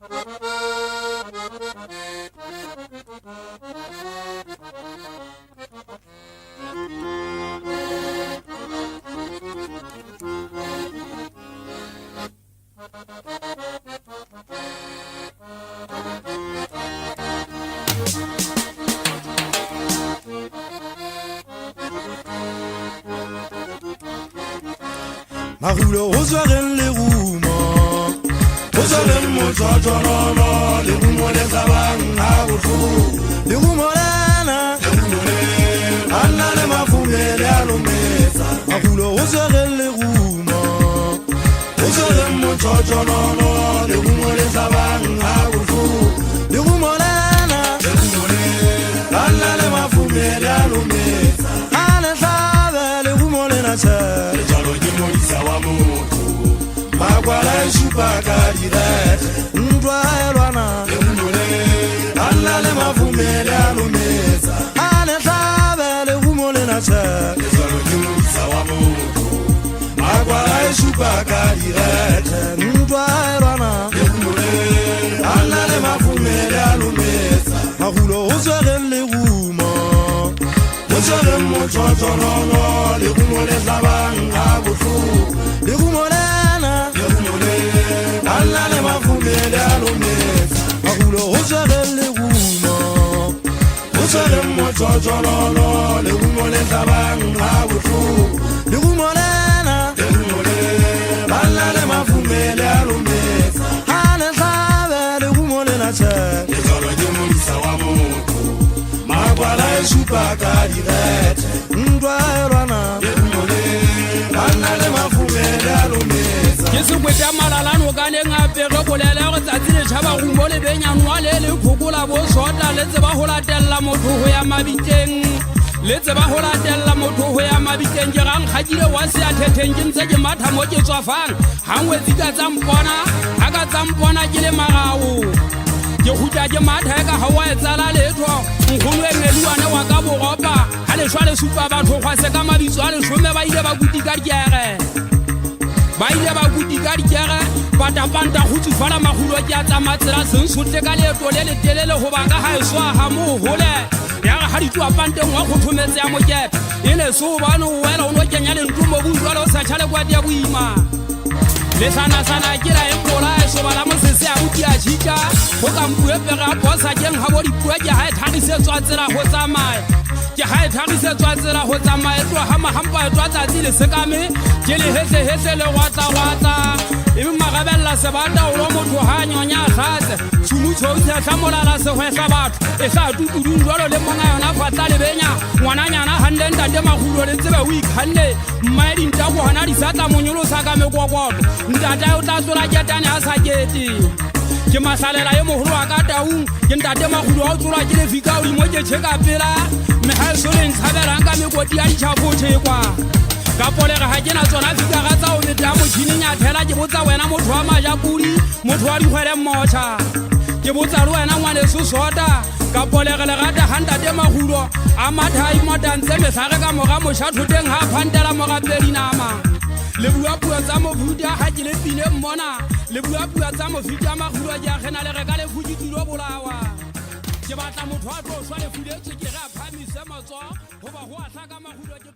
Ma roule aux soirées les roues, aux soirées mon chochono, les roues les savants à vous, les roues molana, Anna les ma fumée les allumettes. Ma roule aux soirées les roues, aux soirées mon chochono, les roues les savants à vous, les roues molana, Anna les ma fumée les allumettes. Anna savait les roues molana. Magwala shupa direct ndwa elwana alla le mavumele alumeza ane tabele humole na cha ezolo nyumisa wa mungu magwala shupa direct ndwa elwana alla le mavumele alumeza magulo uzore le rumo uzore mo chocho no le humole zabanga bufu le humole alla le mafumele alumeza magulo uzare le rumo uzare mo chocholo le rumo le zabanga bufu le rumo lena alla le mafumele alumeza ane sabe le rumo lena che ezolo nyumisa wa mutu magwala eshupa direct ndwa erwana le rumo le alla le mafumele alumeza Yesu kweta malalano kane ngape go bolela go tsatsi le tshaba go mo le benyanwa le phokola bo sota le tseba go latella motho go ya mabiteng le tseba go latella motho go ya mabiteng ke gang khadile wa se a thetheng ke ntse ke matha mo ke tswafang hangwe tsika tsa mpona ha ka tsa mpona ke le magao ke hutla ke matha ka ha wa etsala letho nkgolwe ngeluane wa ka bogopa ha le shwa le supa batho go se ka mabitso a le shome ba ile ba kutika diere ba ile ba kutika diere patapanta go tsufala magulo ke a tsamatsela sensotle ka leeto le letelele go ba ka ha e swa ha mo hole ya ga ha ditwa panteng wa go thometse ya mokepe e le so bana o wela o no kenya le ntumo bujwalo sa tshale kwa dia boima le sana ke la empola e so bala mo sese a buti a tshika go ka mpue pega bosa keng ha bo dipua ke ha e thagisetswa tsela go tsamaya ke ha e thagisetswa tsela go tsamaya tlo ha mahampa e tswa tsatsi le sekame ke le hetse le gwata e be magabella se bata o lo motho ha nyonya gatse tsumu tshotse tla molala se hwehla batho e sa tutudung jwalo le monga yona fatsa le benya ngwananyana hande ntate magulo le tsebe o ikhande mma dinta go hana di satla monyolo sa ka mekokoto ntate o tla tsola ketane a sa kete ke masalela ye moholo wa ka taung ke ntate magulo a tsola ke le fika o mo ke tsheka pela me ha so le ntshabelang ka mekoti ya ditšhafo tshekwa ka polega ha ke na tsona fika ga tsa o meta motšhining ya thela ke botsa wena motho wa majapudi motho wa dikgwele mmotšha ke botsa le wena ngwaneso sota ka polegele gata ga ntate magulo a matha a imotantse metlhage ka moga mošhathoteng ga a phantela mogapedi nama le bua pua tsa mofuta ga ke le pile mmona le bua pua tsa mofuta magulo ke a kgena le reka le fukitilo bolawa ke batla motho a tlo swa le fuletse ke ge a phamise matso goba go a tlhaka magulo ke